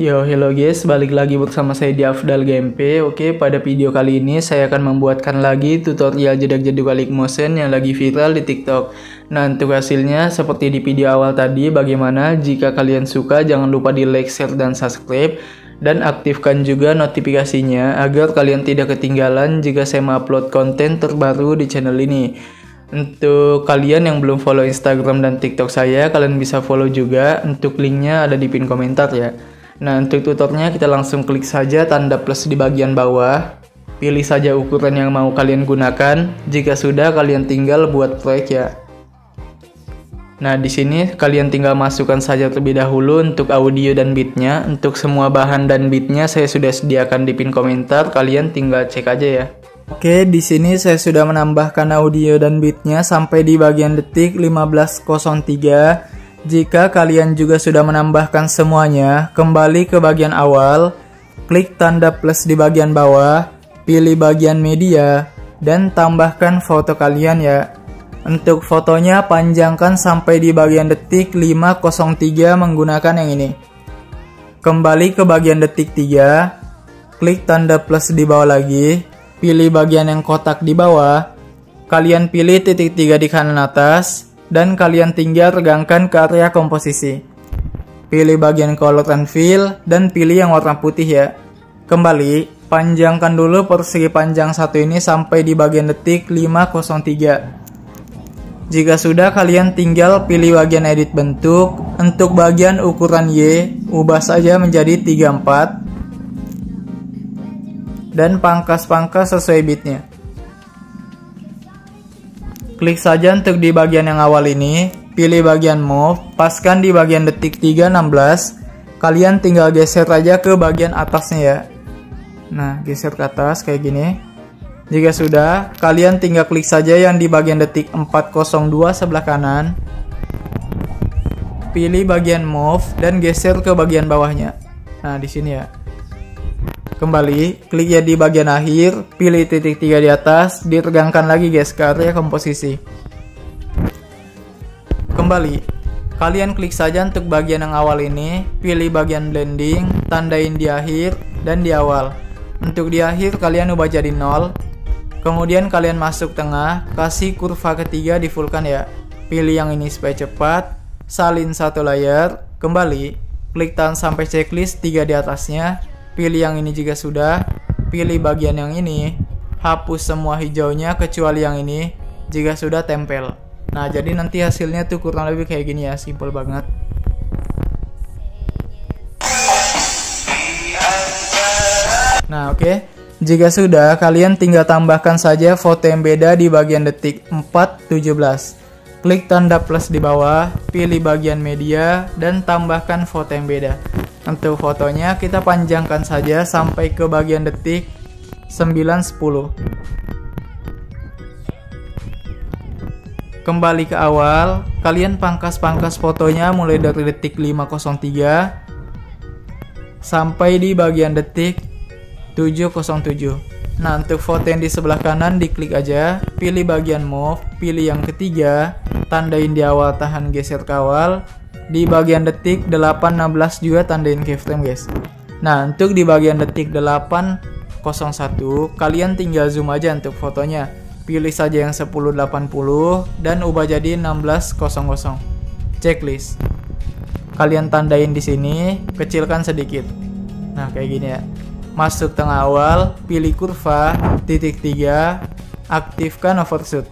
Yo, hello guys, balik lagi bersama saya di Afdal GMP. Oke, pada video kali ini saya akan membuatkan lagi tutorial jedak-jeduk Alik Motion yang lagi viral di TikTok. Nah, untuk hasilnya seperti di video awal tadi, bagaimana jika kalian suka jangan lupa di like, share, dan subscribe. Dan aktifkan juga notifikasinya agar kalian tidak ketinggalan jika saya upload konten terbaru di channel ini. Untuk kalian yang belum follow Instagram dan TikTok saya, kalian bisa follow juga. Untuk linknya ada di pin komentar ya. Nah, untuk tutornya kita langsung klik saja tanda plus di bagian bawah. Pilih saja ukuran yang mau kalian gunakan. Jika sudah, kalian tinggal buat proyek ya. Nah, di sini kalian tinggal masukkan saja terlebih dahulu untuk audio dan beatnya. Untuk semua bahan dan beatnya saya sudah sediakan di pin komentar. Kalian tinggal cek aja ya. Oke, di sini saya sudah menambahkan audio dan beatnya sampai di bagian detik 15.03. Jika kalian juga sudah menambahkan semuanya, kembali ke bagian awal, klik tanda plus di bagian bawah, pilih bagian media, dan tambahkan foto kalian ya. Untuk fotonya panjangkan sampai di bagian detik 5.03 menggunakan yang ini. Kembali ke bagian detik 3, klik tanda plus di bawah lagi, pilih bagian yang kotak di bawah, kalian pilih titik 3 di kanan atas, dan kalian tinggal regangkan ke area komposisi. Pilih bagian color and fill dan pilih yang warna putih ya. Kembali, panjangkan dulu persegi panjang satu ini sampai di bagian detik 5.03. Jika sudah, kalian tinggal pilih bagian edit bentuk. Untuk bagian ukuran Y, ubah saja menjadi 34. Dan pangkas-pangkas sesuai bitnya. Klik saja untuk di bagian yang awal ini, pilih bagian move, paskan di bagian detik 3.16, kalian tinggal geser aja ke bagian atasnya ya. Nah, geser ke atas kayak gini. Jika sudah, kalian tinggal klik saja yang di bagian detik 4.02 sebelah kanan. Pilih bagian move dan geser ke bagian bawahnya. Nah, di sini ya. Kembali, klik ya di bagian akhir, pilih titik 3 di atas, diregangkan lagi guys ke area komposisi. Kembali, kalian klik saja untuk bagian yang awal ini, pilih bagian blending, tandain di akhir dan di awal. Untuk di akhir kalian ubah jadi 0. Kemudian kalian masuk tengah, kasih kurva ketiga di fullkan ya. Pilih yang ini supaya cepat, salin satu layer, kembali, klik tahan sampai checklist 3 di atasnya. Pilih yang ini jika sudah, pilih bagian yang ini, hapus semua hijaunya kecuali yang ini, jika sudah tempel. Nah, jadi nanti hasilnya tuh kurang lebih kayak gini ya, simple banget. Nah, oke. Jika sudah, kalian tinggal tambahkan saja foto yang beda di bagian detik 4.17. Klik tanda plus di bawah, pilih bagian media, dan tambahkan foto yang beda. Untuk fotonya kita panjangkan saja sampai ke bagian detik 9.10. Kembali ke awal, kalian pangkas-pangkas fotonya mulai dari detik 5.03 sampai di bagian detik 7.07. Nah, untuk foto yang di sebelah kanan diklik aja, pilih bagian move, pilih yang ketiga, tandain di awal, tahan geser ke awal. Di bagian detik 8.16 juga tandain keyframe guys. Nah, untuk di bagian detik 8.01 kalian tinggal zoom aja untuk fotonya. Pilih saja yang 1080 dan ubah jadi 16.00. Checklist. Kalian tandain di sini, kecilkan sedikit. Nah, kayak gini ya. Masuk tengah awal, pilih kurva, titik 3, aktifkan overshoot.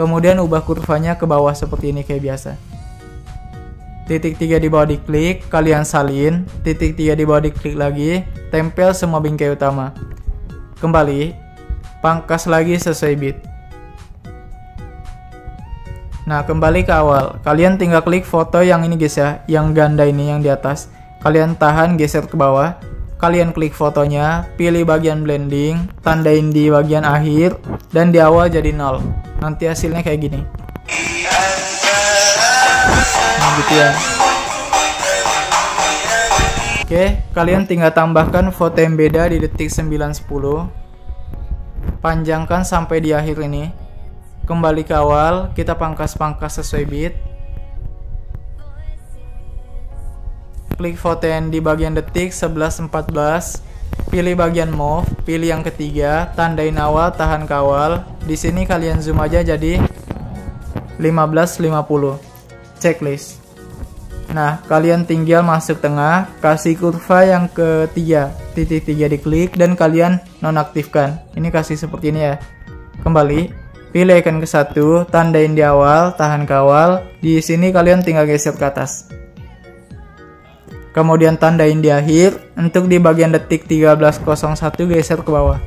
Kemudian ubah kurvanya ke bawah seperti ini kayak biasa. Titik 3 di bawah diklik, kalian salin, titik 3 di bawah diklik lagi, tempel semua bingkai utama. Kembali, pangkas lagi sesuai bit. Nah, kembali ke awal, kalian tinggal klik foto yang ini guys ya, yang ganda ini yang di atas. Kalian tahan, geser ke bawah, kalian klik fotonya, pilih bagian blending, tandain di bagian akhir, dan di awal jadi 0. Nanti hasilnya kayak gini. Nah, gitu ya. Oke, kalian tinggal tambahkan foto yang beda di detik 9.10. Panjangkan sampai di akhir ini. Kembali ke awal, kita pangkas-pangkas sesuai bit. klik foto yang di bagian detik 11:14, pilih bagian move, pilih yang ketiga, tandain awal, tahan kawal. Di sini kalian zoom aja jadi 15:50. Checklist. Nah, kalian tinggal masuk tengah, kasih kurva yang ketiga, titik 3 diklik dan kalian nonaktifkan. Ini kasih seperti ini ya. Kembali, pilih icon ke 1, tandain di awal, tahan kawal. Di sini kalian tinggal geser ke atas. Kemudian tandain di akhir. Untuk di bagian detik 13:01 geser ke bawah.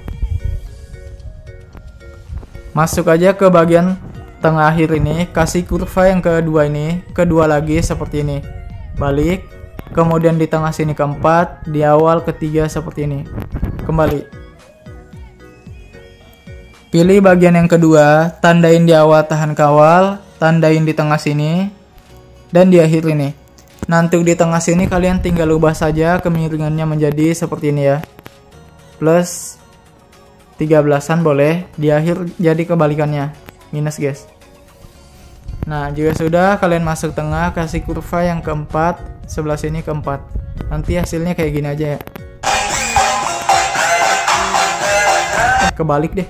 Masuk aja ke bagian tengah akhir ini, kasih kurva yang kedua ini, kedua lagi seperti ini. Balik, kemudian di tengah sini keempat, di awal ketiga seperti ini. Kembali. Pilih bagian yang kedua, tandain di awal, tahan kawal, tandain di tengah sini, dan di akhir ini. Nah, untuk di tengah sini kalian tinggal ubah saja kemiringannya menjadi seperti ini ya. Plus 13-an boleh, di akhir jadi kebalikannya, minus guys. Nah, jika sudah, kalian masuk tengah, kasih kurva yang keempat, sebelah sini keempat. Nanti hasilnya kayak gini aja ya. Kebalik deh.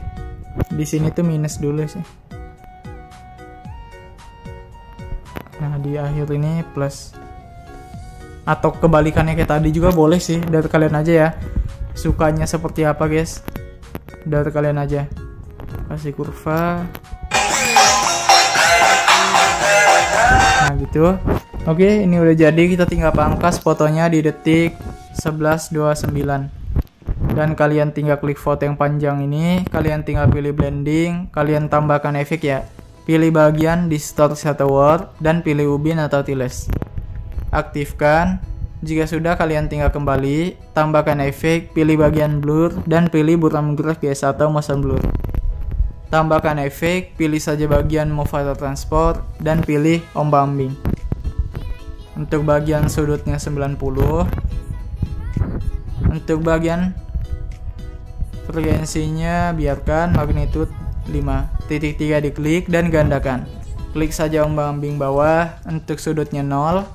Di sini tuh minus dulu sih. Nah, di akhir ini plus. Atau kebalikannya kayak tadi juga boleh sih, dari kalian aja ya. Sukanya seperti apa guys? Dari kalian aja. Kasih kurva. Nah gitu. Oke, ini udah jadi, kita tinggal pangkas fotonya di detik 11:29. Dan kalian tinggal klik foto yang panjang ini, kalian tinggal pilih blending, kalian tambahkan efek ya. Pilih bagian distort shutter word dan pilih ubin atau tiles. Aktifkan. Jika sudah, kalian tinggal kembali, tambahkan efek, pilih bagian blur dan pilih buram gerak guys atau motion blur. Tambahkan efek, pilih saja bagian move atau transport, dan pilih ombak-ambing. Untuk bagian sudutnya 90. Untuk bagian frekuensinya biarkan magnitude 5. Titik 3 diklik dan gandakan. Klik saja ombak-ambing bawah, untuk sudutnya 0.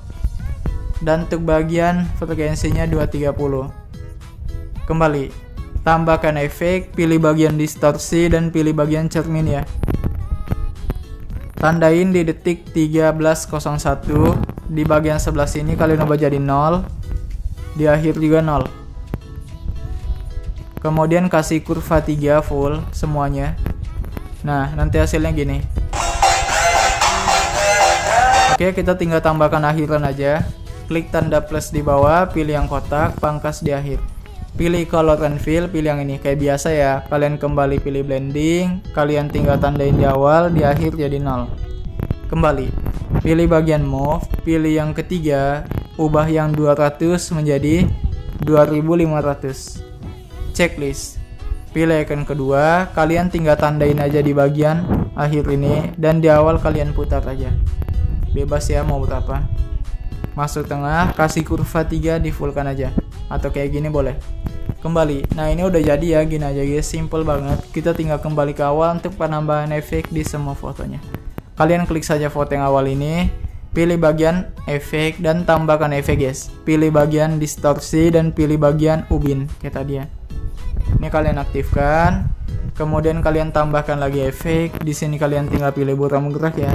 Dan untuk bagian frekuensinya 230. Kembali. Tambahkan efek, pilih bagian distorsi dan pilih bagian cermin ya. Tandain di detik 13:01. Di bagian sebelah sini kalian ubah jadi 0. Di akhir juga 0. Kemudian kasih kurva 3 full semuanya. Nah, nanti hasilnya gini. Oke, kita tinggal tambahkan akhiran aja. Klik tanda plus di bawah, pilih yang kotak, pangkas di akhir. Pilih color and fill, pilih yang ini kayak biasa ya. Kalian kembali pilih blending, kalian tinggal tandain di awal, di akhir jadi 0. Kembali. Pilih bagian move, pilih yang ketiga, ubah yang 200 menjadi 2500. Checklist. Pilih icon kedua, kalian tinggal tandain aja di bagian akhir ini dan di awal kalian putar aja. Bebas ya mau berapa. Masuk tengah, kasih kurva 3 di fullkan aja. Atau kayak gini boleh. Kembali. Nah, ini udah jadi ya, gini aja guys, simple banget. Kita tinggal kembali ke awal untuk penambahan efek di semua fotonya. Kalian klik saja foto yang awal ini, pilih bagian efek dan tambahkan efek guys. Pilih bagian distorsi dan pilih bagian ubin kayak tadi ya. Ini kalian aktifkan. Kemudian kalian tambahkan lagi efek. Di sini kalian tinggal pilih buram gerak ya.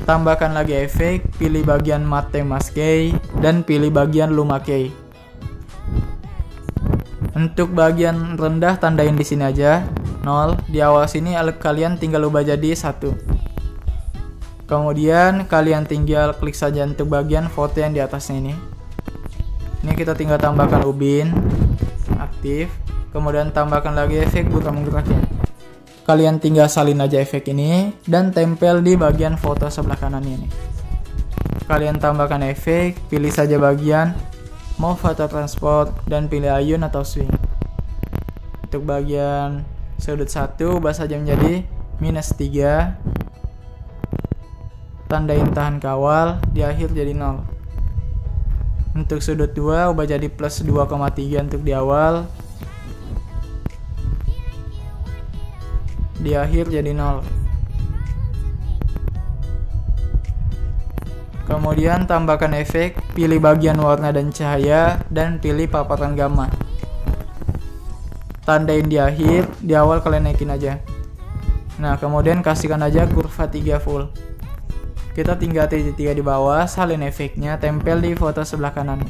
Tambahkan lagi efek, pilih bagian matte mask key dan pilih bagian luma key. Untuk bagian rendah tandain di sini aja 0. Di awal sini kalian tinggal ubah jadi 1. Kemudian kalian tinggal klik saja untuk bagian foto yang di atasnya ini. Ini kita tinggal tambahkan ubin aktif. Kemudian tambahkan lagi efek buram gerak ya. Kalian tinggal salin aja efek ini dan tempel di bagian foto sebelah kanan ini. Kalian tambahkan efek, pilih saja bagian move atau transport dan pilih ayun atau swing. Untuk bagian sudut 1 ubah saja menjadi -3. Tandain tahan kawal, di akhir jadi 0. Untuk sudut 2 ubah jadi +2,3 untuk di awal. Di akhir jadi 0. Kemudian tambahkan efek, pilih bagian warna dan cahaya, dan pilih paparan gamma. Tandain di akhir, di awal kalian naikin aja. Nah, kemudian kasihkan aja kurva 3 full. Kita tinggal titik 3 di bawah, salin efeknya, tempel di foto sebelah kanan.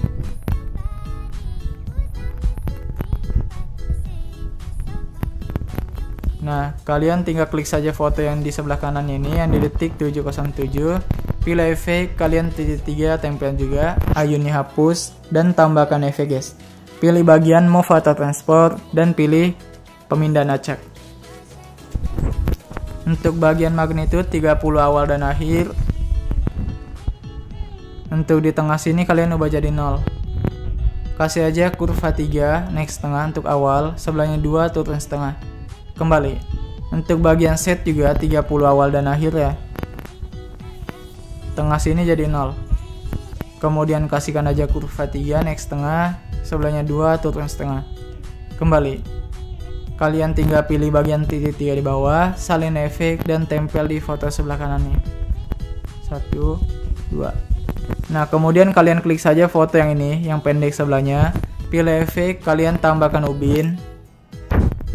Nah, kalian tinggal klik saja foto yang di sebelah kanan ini, yang di detik 707. Pilih efek, kalian titik 3 tempel juga, ayunnya hapus, dan tambahkan efek guys. Pilih bagian move atau transport, dan pilih pemindahan acak. Untuk bagian magnitude 30 awal dan akhir. Untuk di tengah sini kalian ubah jadi 0. Kasih aja kurva 3 naik setengah untuk awal, sebelahnya 2 turun setengah. Kembali. Untuk bagian set juga 30 awal dan akhir ya. Tengah sini jadi 0. Kemudian kasihkan aja kurva 3 naik setengah, sebelahnya 2 turun setengah. Kembali. Kalian tinggal pilih bagian titik 3 di bawah, salin efek, dan tempel di foto sebelah kanannya. 1, 2. Nah, kemudian kalian klik saja foto yang ini, yang pendek sebelahnya. Pilih efek, kalian tambahkan ubin.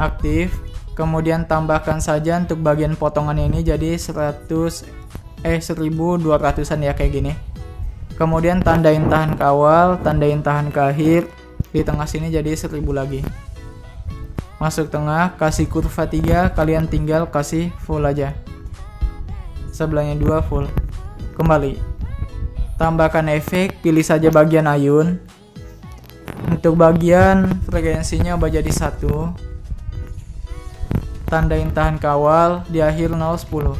Aktif. Kemudian tambahkan saja untuk bagian potongan ini jadi 1200-an ya, kayak gini. Kemudian tandain tahan ke awal, tandain tahan ke akhir. Di tengah sini jadi 1000 lagi. Masuk tengah, kasih kurva 3, kalian tinggal kasih full aja. Sebelahnya 2 full. Kembali. Tambahkan efek, pilih saja bagian ayun. Untuk bagian frekuensinya ubah jadi 1. Tandain tahan ke awal, di akhir 0,10.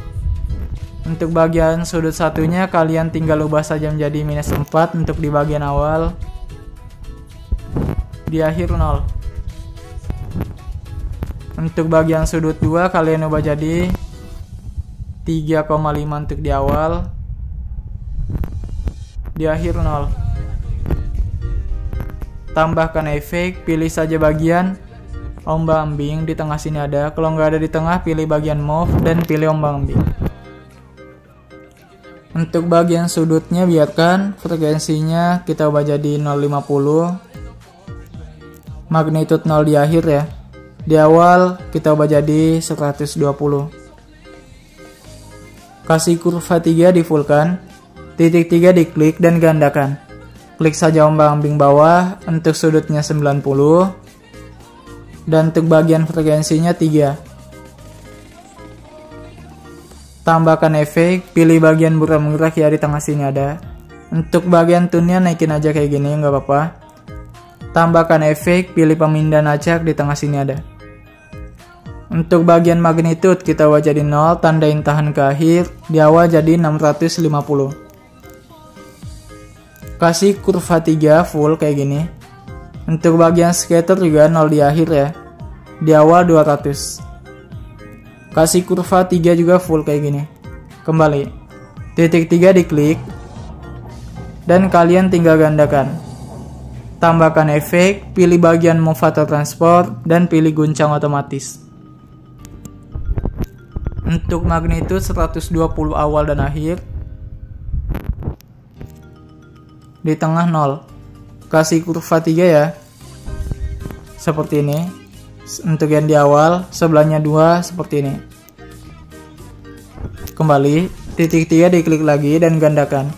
Untuk bagian sudut satunya kalian tinggal ubah saja menjadi -4 untuk di bagian awal, di akhir 0. Untuk bagian sudut 2 kalian ubah jadi 3,5 untuk di awal, di akhir 0. Tambahkan efek, pilih saja bagian ombang-ambing, di tengah sini ada. Kalau nggak ada di tengah, pilih bagian move dan pilih ombang-ambing. Untuk bagian sudutnya biarkan frekuensinya kita ubah jadi 0,50. Magnitude 0 di akhir ya. Di awal kita ubah jadi 120. Kasih kurva 3 di fullkan. Titik 3 diklik dan gandakan. Klik saja ombang-ambing bawah, untuk sudutnya 90. Dan untuk bagian frekuensinya 3. Tambahkan efek, pilih bagian buram gerak ya, di tengah sini ada. Untuk bagian tune-nya naikin aja kayak gini, nggak apa-apa. Tambahkan efek, pilih pemindahan acak, di tengah sini ada. Untuk bagian magnitude kita ubah jadi 0, tandain tahan ke akhir, di awal jadi 650. Kasih kurva 3 full kayak gini. Untuk bagian scatter juga 0 di akhir ya. Di awal 200. Kasih kurva 3 juga full kayak gini. Kembali. Titik 3 diklik. Dan kalian tinggal gandakan. Tambahkan efek, pilih bagian move atau transport, dan pilih guncang otomatis. Untuk magnitude 120 awal dan akhir. Di tengah 0. Kasih kurva 3 ya, seperti ini. Untuk yang di awal, sebelahnya 2 seperti ini. Kembali, titik 3 diklik lagi dan gandakan.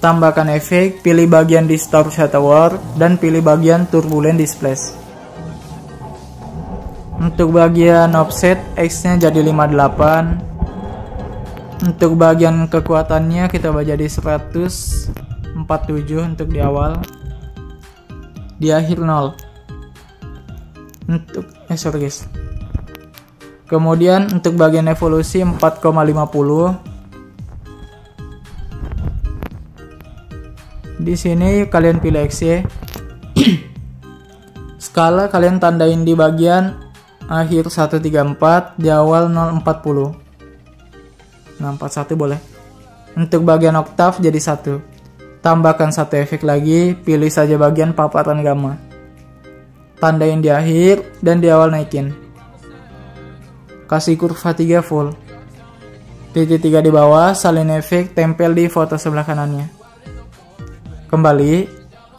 Tambahkan efek, pilih bagian Distort Tower, dan pilih bagian Turbulent Displace. Untuk bagian offset, X-nya jadi 58. Untuk bagian kekuatannya kita ubah jadi 147 untuk di awal. Di akhir 0. Untuk sorry guys. Kemudian untuk bagian evolusi 4,50. Di sini kalian pilih XY. Skala kalian tandain di bagian akhir 134, di awal 040. Nah, 41 boleh. Untuk bagian oktav jadi 1. Tambahkan satu efek lagi, pilih saja bagian paparan gamma. Tandain di akhir dan di awal naikin. Kasih kurva 3 full. Titik 3 di bawah, salin efek, tempel di foto sebelah kanannya. Kembali,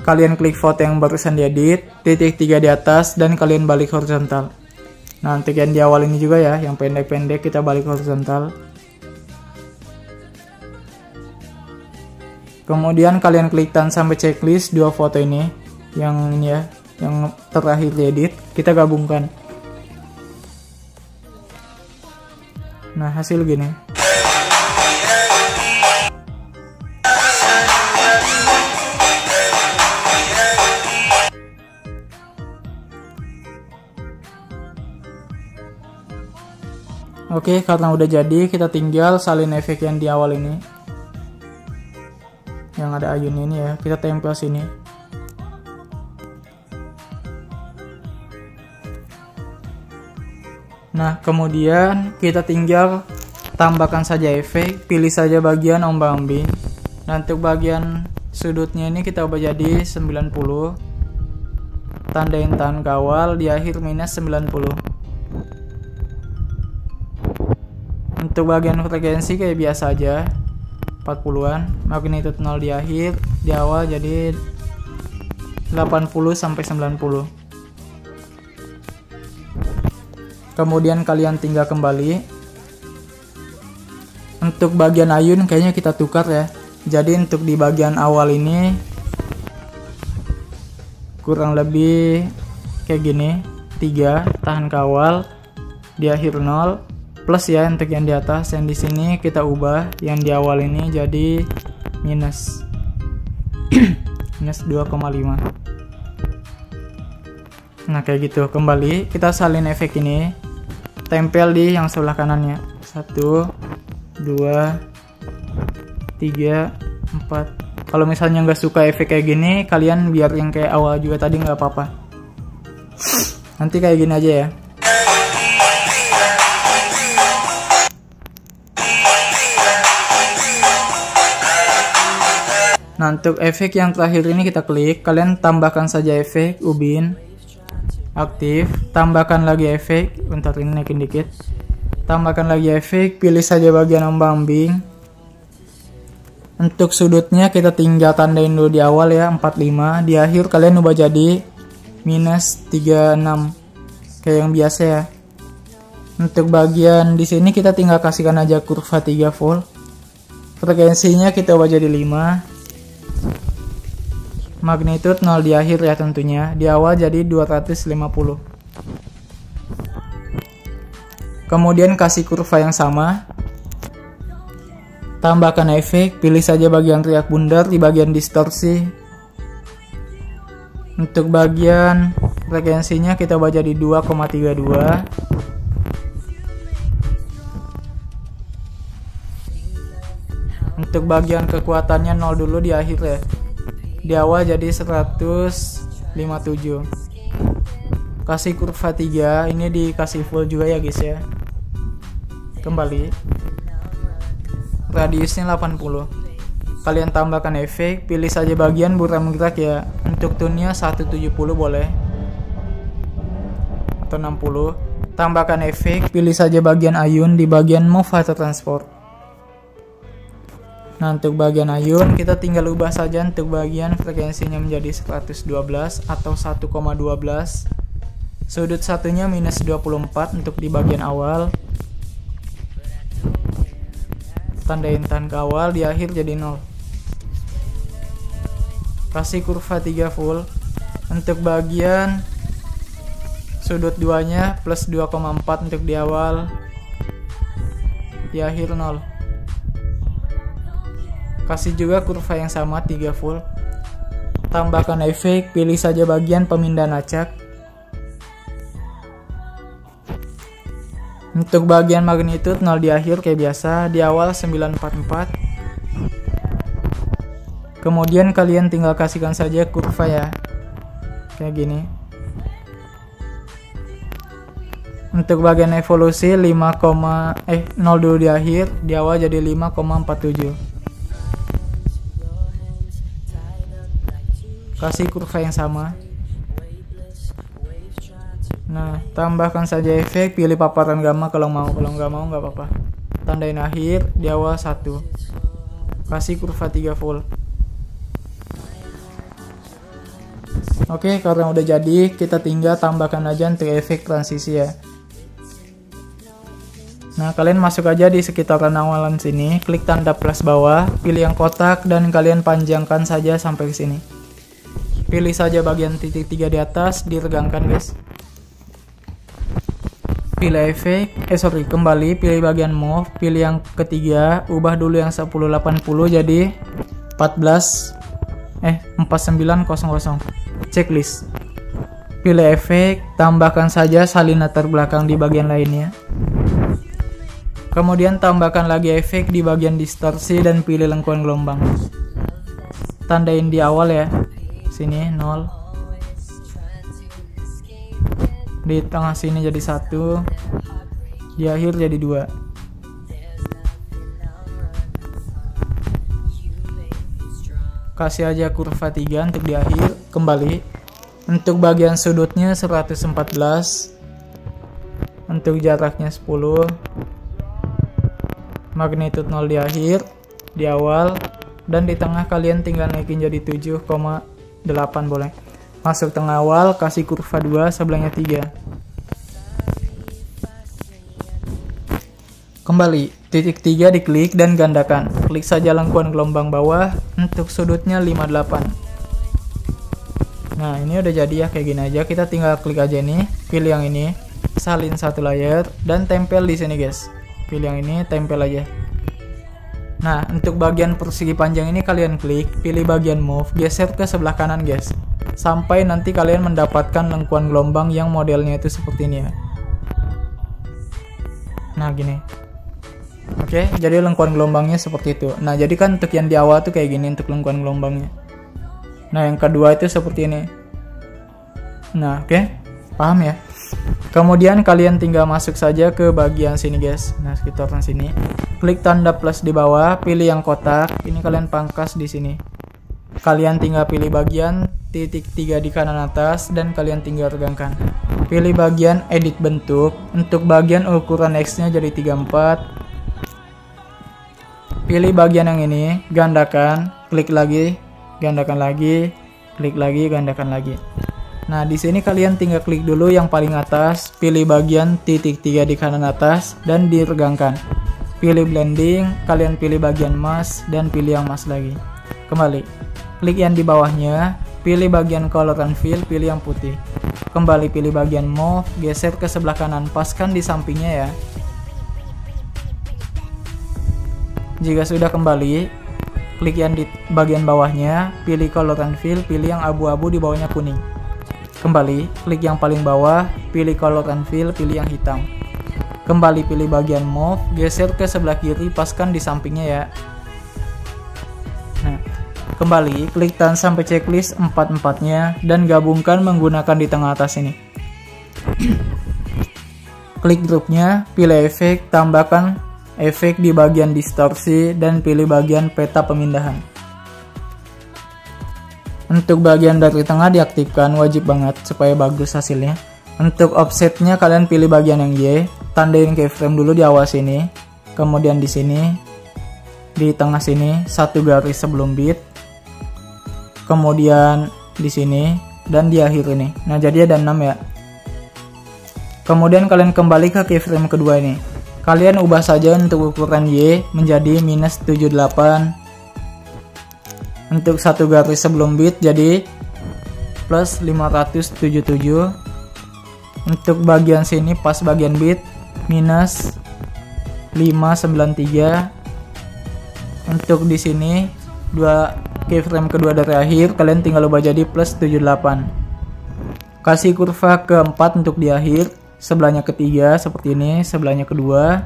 kalian klik foto yang barusan diedit, titik 3 di atas, dan kalian balik horizontal. Nah, untuk yang di awal ini juga ya, yang pendek-pendek kita balik horizontal. Kemudian kalian klik tan sampai checklist dua foto ini, yang ini ya, yang terakhir diedit, kita gabungkan. Nah, hasil gini. Oke, karena udah jadi, kita tinggal salin efek yang di awal ini. Yang ada ayun ini ya, kita tempel sini. Nah, kemudian kita tinggal tambahkan saja efek, pilih saja bagian ombang-ambing. Nah, untuk bagian sudutnya ini kita ubah jadi 90. Tandain tan kawal di akhir minus 90. Untuk bagian frekuensi kayak biasa aja, 40-an, magnitude 0 di akhir, di awal jadi 80 sampai 90. Kemudian kalian tinggal kembali. Untuk bagian ayun kayaknya kita tukar ya. Jadi untuk di bagian awal ini kurang lebih kayak gini, 3 tahan kawal, di akhir 0. Plus ya untuk yang di atas, yang di sini kita ubah yang di awal ini jadi minus minus 2,5. Nah, kayak gitu. Kembali kita salin efek ini, tempel di yang sebelah kanannya. 1 2 3 4. Kalau misalnya nggak suka efek kayak gini, kalian biar yang kayak awal juga tadi nggak apa-apa. Nanti kayak gini aja ya. Nah, untuk efek yang terakhir ini kita klik, kalian tambahkan saja efek ubin aktif, tambahkan lagi efek, bentar ini naikin dikit, tambahkan lagi efek, pilih saja bagian ombang-ambing. Untuk sudutnya kita tinggal tandain dulu di awal ya, 45, di akhir kalian ubah jadi minus 36 kayak yang biasa ya. Untuk bagian di sini kita tinggal kasihkan aja kurva 3 volt, frekuensinya kita ubah jadi 5. Magnitude 0 di akhir ya tentunya, di awal jadi 250. Kemudian kasih kurva yang sama, tambahkan efek, pilih saja bagian riak bundar di bagian distorsi. Untuk bagian frekuensinya kita ubah jadi 2,32. Untuk bagian kekuatannya 0 dulu di akhir ya. Di awal jadi 157. Kasih kurva 3, ini dikasih full juga ya guys ya. Kembali. Radiusnya 80. Kalian tambahkan efek, pilih saja bagian buram gerak ya. Untuk tune-nya 170 boleh. Atau 60. Tambahkan efek, pilih saja bagian ayun di bagian move atau transport. Nah, untuk bagian ayun kita tinggal ubah saja untuk bagian frekuensinya menjadi 112 atau 1,12. Sudut satunya minus 24 untuk di bagian awal. Tandain tan ke awal, di akhir jadi 0. Kasih kurva 3 full. Untuk bagian sudut 2-nya plus 2,4 untuk di awal, di akhir 0. Kasih juga kurva yang sama 3 full. Tambahkan efek, pilih saja bagian pemindahan acak. Untuk bagian magnitude 0 di akhir kayak biasa, di awal 944. Kemudian kalian tinggal kasihkan saja kurva ya, kayak gini. Untuk bagian evolusi 0 dulu di akhir, di awal jadi 5,47. Kasih kurva yang sama. Nah, tambahkan saja efek, pilih paparan gamma kalau mau, kalau nggak mau nggak apa-apa. Tandain akhir, di awal 1. Kasih kurva 3 full. Oke, karena udah jadi, kita tinggal tambahkan aja untuk efek transisi ya. Nah, kalian masuk aja di sekitaran awalan sini, klik tanda plus bawah, pilih yang kotak dan kalian panjangkan saja sampai ke sini. Pilih saja bagian titik 3 di atas, diregangkan guys. Pilih efek, kembali pilih bagian move, pilih yang ketiga, ubah dulu yang 1080 jadi 4900. Checklist. Pilih efek, tambahkan saja salin latar belakang di bagian lainnya. Kemudian tambahkan lagi efek di bagian distorsi dan pilih lengkuan gelombang. Tandain di awal ya. Sini 0. Di tengah sini jadi 1. Di akhir jadi 2. Kasih aja kurva 3 untuk di akhir. Kembali. Untuk bagian sudutnya 114. Untuk jaraknya 10. Magnitude 0 di akhir, di awal, dan di tengah kalian tinggal naikin jadi 7,8 boleh. Masuk tengah awal, kasih kurva 2, sebelahnya 3. Kembali, titik 3 diklik dan gandakan. Klik saja lengkuan gelombang bawah, untuk sudutnya 58. Nah, ini udah jadi ya, kayak gini aja. Kita tinggal klik aja ini, pilih yang ini, salin satu layer, dan tempel di sini guys. Pilih yang ini, tempel aja. Nah, untuk bagian persegi panjang ini kalian klik, pilih bagian move, geser ke sebelah kanan guys. Sampai nanti kalian mendapatkan lengkuan gelombang yang modelnya itu seperti ini ya. Nah, gini. Oke, jadi lengkuan gelombangnya seperti itu. Nah, jadi kan untuk yang di awal tuh kayak gini untuk lengkuan gelombangnya. Nah, yang kedua itu seperti ini. Nah, oke. Paham ya? Kemudian kalian tinggal masuk saja ke bagian sini guys. Nah, sekitaran sini. Klik tanda plus di bawah, pilih yang kotak. Ini kalian pangkas di sini. Kalian tinggal pilih bagian titik 3 di kanan atas dan kalian tinggal regangkan. Pilih bagian edit bentuk. Untuk bagian ukuran X-nya jadi 34. Pilih bagian yang ini, gandakan, klik lagi, gandakan lagi, klik lagi, gandakan lagi. Nah, di sini kalian tinggal klik dulu yang paling atas, pilih bagian titik 3 di kanan atas dan diregangkan. Pilih blending, kalian pilih bagian mask dan pilih yang mask lagi. Kembali. Klik yang di bawahnya, pilih bagian color and fill, pilih yang putih. Kembali pilih bagian move, geser ke sebelah kanan, paskan di sampingnya ya. Jika sudah kembali, klik yang di bagian bawahnya, pilih color and fill, pilih yang abu-abu di bawahnya kuning. Kembali, klik yang paling bawah, pilih color and fill, pilih yang hitam. Kembali pilih bagian move, geser ke sebelah kiri, paskan di sampingnya ya. Nah, kembali, klik tahan sampai checklist 4-4-nya dan gabungkan menggunakan di tengah atas ini. Klik grupnya, pilih efek, tambahkan efek di bagian distorsi dan pilih bagian peta pemindahan. Untuk bagian dari tengah diaktifkan, wajib banget supaya bagus hasilnya. Untuk offsetnya kalian pilih bagian yang Y, tandain keyframe dulu di awal sini, kemudian di sini, di tengah sini, satu garis sebelum bit, kemudian di sini, dan di akhir ini. Nah, jadi ada 6 ya. Kemudian kalian kembali ke keyframe kedua ini. Kalian ubah saja untuk ukuran Y menjadi -78. Untuk satu garis sebelum bit jadi plus 577. Untuk bagian sini pas bagian bit minus 593. Untuk di sini dua keyframe kedua dari akhir kalian tinggal ubah jadi plus 78. Kasih kurva keempat untuk di akhir, sebelahnya ketiga seperti ini, sebelahnya kedua,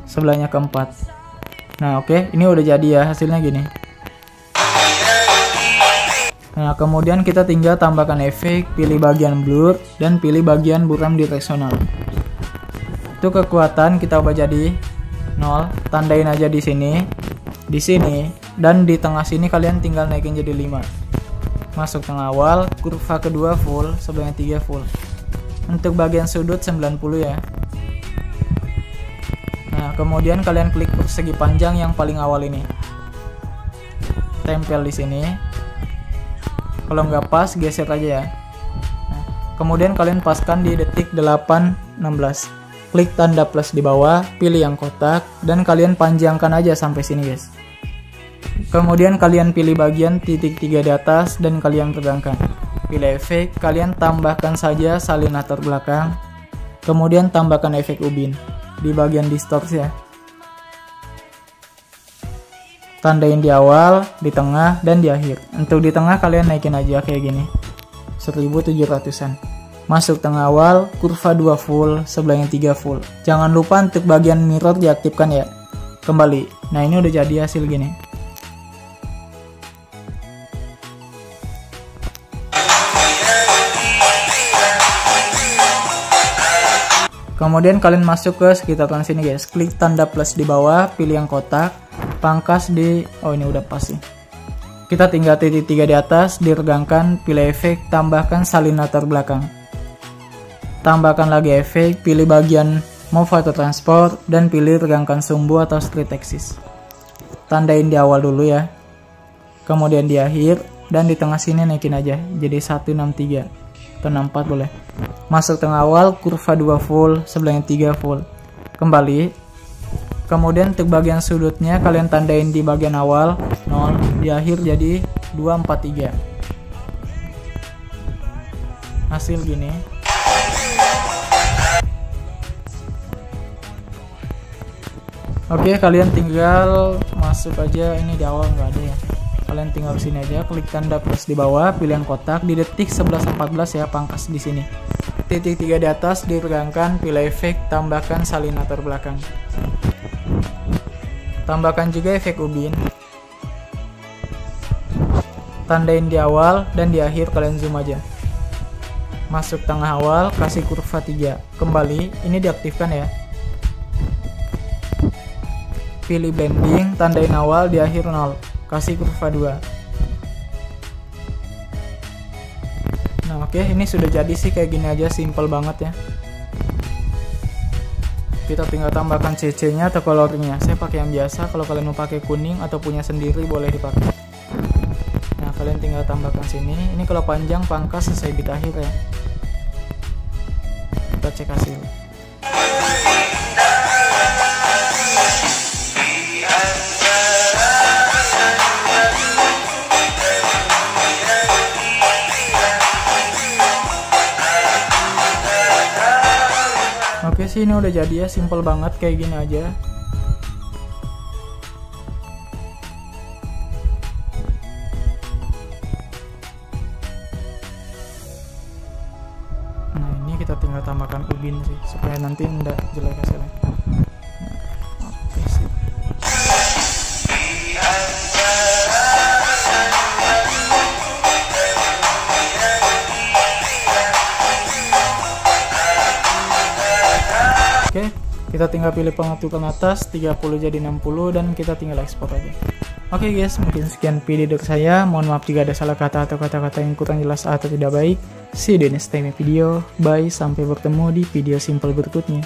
sebelahnya keempat. Nah, oke, ini udah jadi ya, hasilnya gini. Nah, kemudian kita tinggal tambahkan efek, pilih bagian blur, dan pilih bagian buram direksional. Untuk kekuatan kita ubah jadi 0, tandain aja di sini, dan di tengah sini kalian tinggal naikin jadi 5. Masuk tengah awal, kurva kedua full, sebelahnya 3 full. Untuk bagian sudut 90 ya. Nah, kemudian kalian klik persegi panjang yang paling awal ini. Tempel di sini. Kalau nggak pas, geser aja ya. Nah, kemudian kalian paskan di detik 8:16. Klik tanda plus di bawah, pilih yang kotak, dan kalian panjangkan aja sampai sini guys. Kemudian kalian pilih bagian titik 3 di atas dan kalian tegangkan. Pilih efek, kalian tambahkan saja salin latar belakang. Kemudian tambahkan efek ubin di bagian distorsi ya. Tandain di awal, di tengah, dan di akhir. Untuk di tengah kalian naikin aja kayak gini, 1700-an. Masuk tengah awal, kurva 2 full, sebelahnya 3 full. Jangan lupa untuk bagian mirror diaktifkan ya. Kembali. Nah ini udah jadi hasil gini. Kemudian kalian masuk ke sekitaran sini guys. Klik tanda plus di bawah, pilih yang kotak, pangkas di... Oh ini udah pas sih. Kita tinggal titik 3 di atas, diregangkan, pilih efek, tambahkan salin latar belakang. Tambahkan lagi efek, pilih bagian move atau transport, dan pilih regangkan sumbu atau straight axis. Tandain di awal dulu ya. Kemudian di akhir, dan di tengah sini naikin aja, jadi 163 atau 64 boleh. Masuk tengah awal, kurva 2 full, sebelahnya 3 full. Kembali. Kemudian untuk bagian sudutnya kalian tandain di bagian awal 0, di akhir jadi 243. Hasil gini. Oke, kalian tinggal masuk aja, ini di awal nggak ada ya. Kalian tinggal sini aja, klik tanda plus di bawah, pilih yang kotak, di detik 11:14 ya, pangkas di sini. Titik 3 di atas diregangkan, pilih efek, tambahkan salin latar belakang. Tambahkan juga efek ubin. Tandain di awal dan di akhir kalian zoom aja. Masuk tengah awal, kasih kurva 3. Kembali, ini diaktifkan ya. Pilih blending, tandain awal, di akhir 0. Kasih kurva 2. Nah oke, ini sudah jadi sih kayak gini aja, simple banget ya. Kita tinggal tambahkan CC nya atau colornya. Saya pakai yang biasa, kalau kalian mau pakai kuning atau punya sendiri boleh dipakai. Nah kalian tinggal tambahkan sini. Ini kalau panjang pangkas selesai bit akhir ya. Kita cek hasil. Oke sih, ini udah jadi ya, simple banget kayak gini aja. Nah ini kita tinggal tambahkan ubin sih supaya nanti enggak jelek hasilnya. Nah, oke sih. Oke, kita tinggal pilih pengaturan atas 30 jadi 60 dan kita tinggal ekspor aja. Oke guys, mungkin sekian video dari saya. Mohon maaf jika ada salah kata atau kata-kata yang kurang jelas atau tidak baik. See you di next time video. Bye, sampai bertemu di video simple berikutnya.